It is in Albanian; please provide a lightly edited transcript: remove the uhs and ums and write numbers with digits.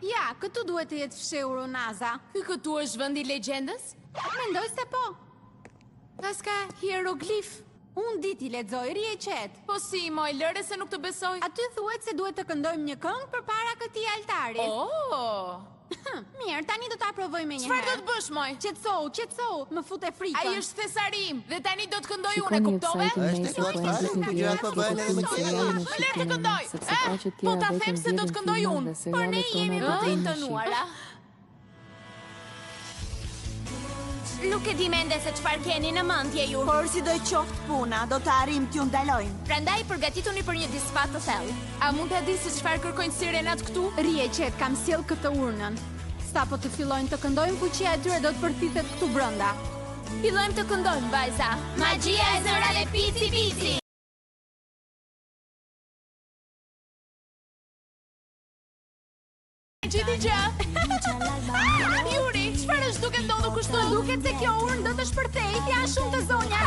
Ja, këtu duhet të jetë fshehur Unaza. Këtu është vendi i legjendës? Mendoj se po. Pas ka hieroglif. Unë dit I lexoj, rije qetë. Po si, moj, lëre se nuk të besoj. Aty thuhet se duhet të këndojmë një këngë përpara këtij altari. Oh! Mirë, tani do ta provoj me një herë. Çfarë do të bësh, moj? Qetësou, më fut e frikën. Ai është thesarim dhe tani do të këndoj unë, e kuptove? Është plot fare, po gjërat po bëhen edhe më të Më lër të këndoj. Po ta them se do të këndoj unë. Por ne jemi më të intonuara. Nuk e di mende se çfarë keni në mendje ju. Por si do qoftë puna, do të arrim t'ju ndalojmë. Prandaj përgatituni për një dispat të thellë. A mund ta di se çfarë kërkojnë sirenat këtu? Rije qetë, kam sjell këtë urnën. Sapo të fillojnë të këndojnë, fuqia e tyre do të përthithet këtu brenda. Fillojmë të këndojmë, vajza. Magjia e zërave pici pici. Gjithi gjë. Juri, çfarë është duke ndodhur kushtu? Duket se kjo urnë do të shpërthejë, janë shumë të zonja.